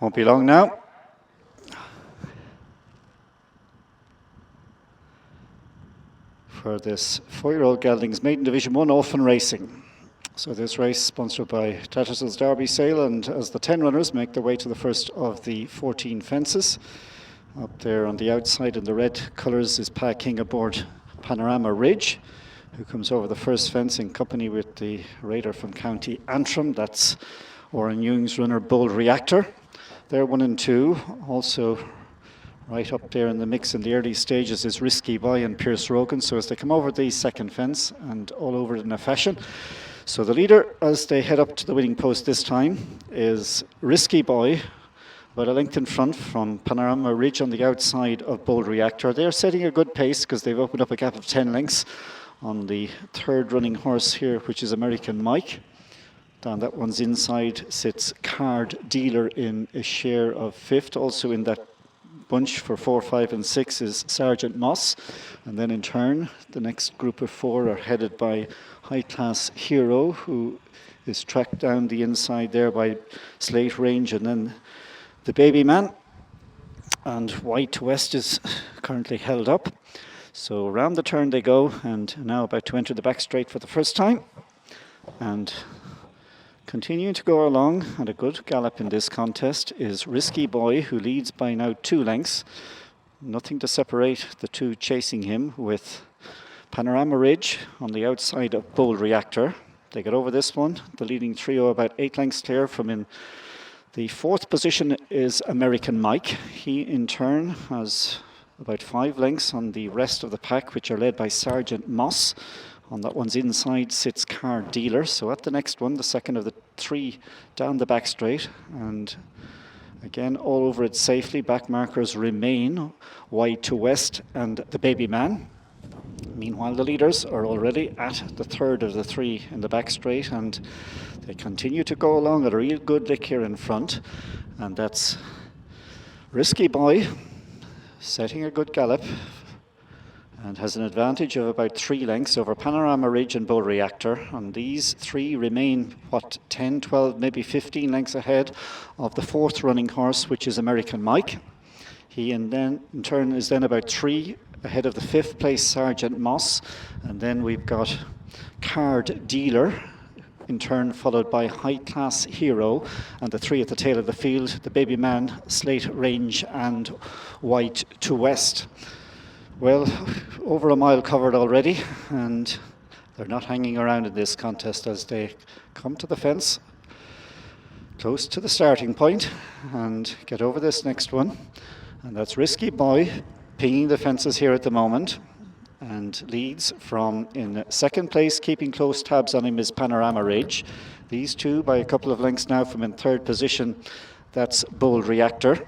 Won't be long now. For this 4yo Geldings Maiden Division 1 Open Racing. So this race sponsored by Tattersalls Derby Sale, and as the 10 runners make their way to the first of the 14 fences. Up there on the outside in the red colours is Pa King aboard Panorama Ridge, who comes over the first fence in company with the raider from County Antrim. That's Oran Young's runner Bold Reactor. They're 1 and 2. Also right up there in the mix in the early stages is Risky Boy and Pierce Rogan. So as they come over the second fence and all over it in a fashion. So the leader, as they head up to the winning post this time, is Risky Boy, about a length in front from Panorama Ridge on the outside of Bold Reactor. They're setting a good pace because they've opened up a gap of 10 lengths on the third running horse here, which is American Mike. Down that one's inside sits Card Dealer in a share of 5th. Also in that bunch for 4, 5 and 6 is Sergeant Moss. And then in turn, the next group of 4 are headed by High Class Hero, who is tracked down the inside there by Slate Range, and then the Baby Man. And White to West is currently held up. So around the turn they go, and now about to enter the back straight for the first time. And continuing to go along at a good gallop in this contest is Risky Boy, who leads by now 2 lengths. Nothing to separate the two chasing him, with Panorama Ridge on the outside of Bold Reactor. They get over this one. The leading trio about 8 lengths clear from in the 4th position is American Mike. He in turn has about 5 lengths on the rest of the pack, which are led by Sergeant Moss. On that one's inside sits Card Dealer. So at the next one, the second of the 3 down the back straight, and again all over it safely. Back markers remain Wide to West and the Baby Man. Meanwhile, the leaders are already at the third of the 3 in the back straight, and they continue to go along at a real good lick here in front. And that's Risky Boy setting a good gallop and has an advantage of about 3 lengths over Panorama Ridge and Bold Reactor. And these 3 remain, 10, 12, maybe 15 lengths ahead of the 4th running horse, which is American Mike. He and then in turn is then about 3 ahead of the 5th place Sergeant Moss. And then we've got Card Dealer, in turn followed by High Class Hero, and the 3 at the tail of the field, the Baby Man, Slate Range and White to West. Well, over a mile covered already, and they're not hanging around in this contest as they come to the fence, close to the starting point, and get over this next one. And that's Risky Boy pinging the fences here at the moment, and leads from in 2nd place. Keeping close tabs on him is Panorama Ridge. These 2 by a couple of lengths now from in 3rd position. That's Bold Reactor.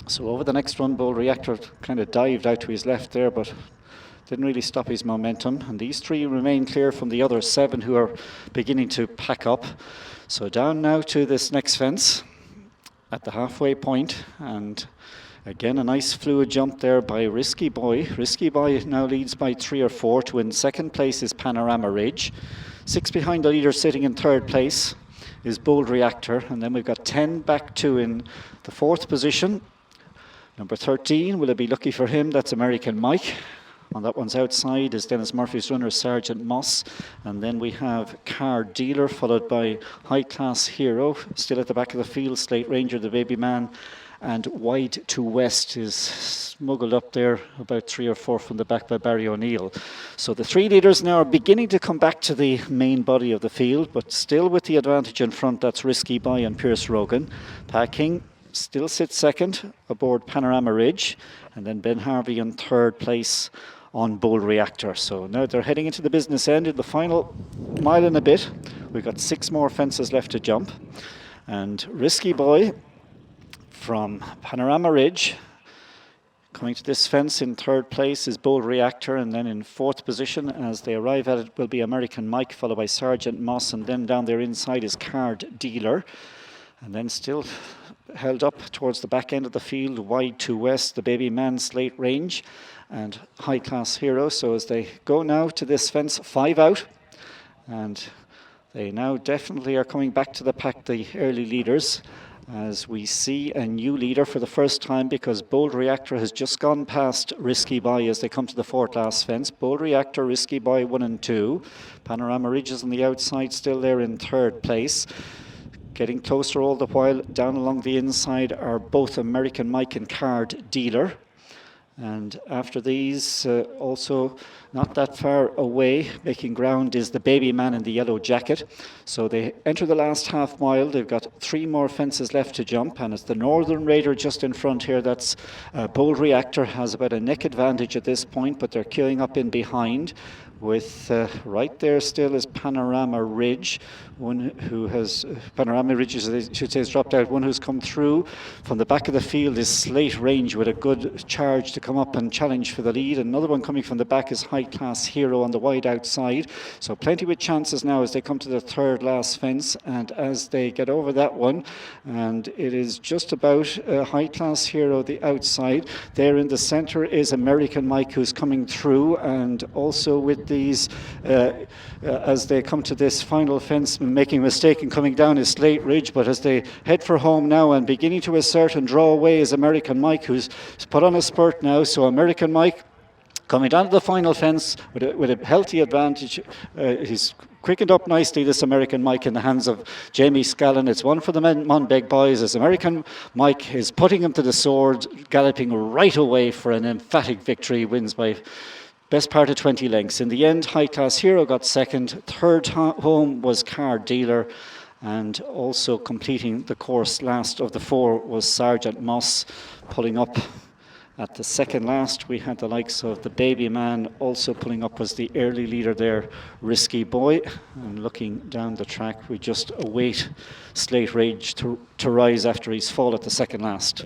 So over the next one, Bold Reactor kind of dived out to his left there, but didn't really stop his momentum. And these 3 remain clear from the other 7 who are beginning to pack up. So down now to this next fence at the halfway point, and again a nice fluid jump there by Risky Boy. Risky Boy now leads by 3 or 4. To in 2nd place is Panorama Ridge. 6 behind the leader sitting in 3rd place is Bold Reactor. And then we've got 10 back 2 in the 4th position. Number 13, will it be lucky for him? That's American Mike. On that one's outside is Dennis Murphy's runner, Sergeant Moss. And then we have Card Dealer, followed by High Class Hero. Still at the back of the field, Slate Ranger, the Baby Man. And Wide to West is smuggled up there about 3 or 4 from the back by Barry O'Neill. So the 3 leaders now are beginning to come back to the main body of the field, but still with the advantage in front. That's Risky Boy and Pierce Rogan. Pa King still sits 2nd aboard Panorama Ridge, and then Ben Harvey in 3rd place on Bold Reactor. So now they're heading into the business end in the final mile and a bit. We've got 6 more fences left to jump, and Risky Boy from Panorama Ridge coming to this fence in 3rd place is Bold Reactor, and then in 4th position as they arrive at it will be American Mike, followed by Sergeant Moss, and then down there inside is Card Dealer. And then still held up towards the back end of the field, Wide to West, the Baby Man, Slate Range and High Class Hero. So as they go now to this fence, 5 out, and they now definitely are coming back to the pack, the early leaders. as we see a new leader for the first time, because Bold Reactor has just gone past Risky Boy as they come to the fourth last fence. Bold Reactor, Risky Boy 1 and 2. Panorama Ridges on the outside still there in third place. Getting closer all the while down along the inside are both American Mike and Card Dealer. And after these, also not that far away, making ground, is the Baby Man in the yellow jacket. So they enter the last half mile. They've got 3 more fences left to jump, and it's the Northern Raider just in front here. That's Bold Reactor, has about a neck advantage at this point, but they're queuing up in behind. With right there still is Panorama Ridge, one who has, Panorama Ridge, as I should say, has dropped out. One who's come through from the back of the field is Slate Range with a good charge to come up and challenge for the lead. Another one coming from the back is High Class Hero on the wide outside. So plenty with chances now as they come to the third last fence, and as they get over that one, and it is just about High Class Hero the outside. There in the centre is American Mike, who's coming through, and also with these, as they come to this final fence, making a mistake and coming down is Slate Ridge, but as they head for home now and beginning to assert and draw away is American Mike, who's put on a spurt now. So American Mike coming down to the final fence with a healthy advantage. He's quickened up nicely, this American Mike, in the hands of Jamie Scallon. It's one for the Monbeg boys as American Mike is putting him to the sword, galloping right away for an emphatic victory. Wins by best part of 20 lengths. In the end, High Class Hero got second. Third home was Card Dealer. And also completing the course last of the 4 was Sergeant Moss. Pulling up at the second last, we had the likes of the Baby Man. Also pulling up was the early leader there, Risky Boy. And looking down the track, we just await Slate Rage to rise after his fall at the second last.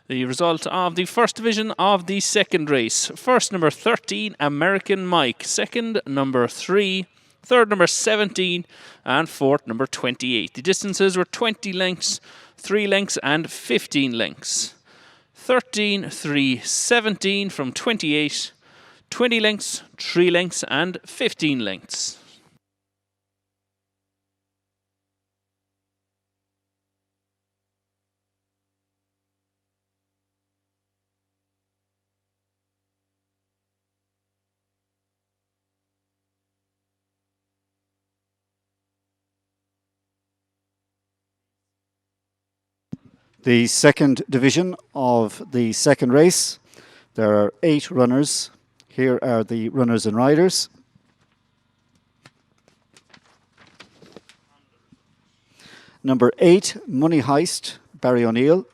The result of the first division of the second race. First, number 13, American Mike. Second, number 3. Third, number 17. And fourth, number 28. The distances were 20 lengths, 3 lengths and 15 lengths. 13, 3, 17 from 28. 20 lengths, 3 lengths and 15 lengths. The second division of the second race. There are 8 runners. Here are the runners and riders. Number 8, Money Heist, Barry O'Neill.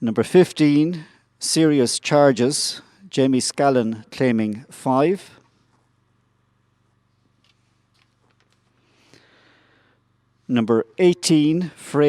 Number 15, Serious Charges, Jamie Scallon claiming 5. Number 18, Frey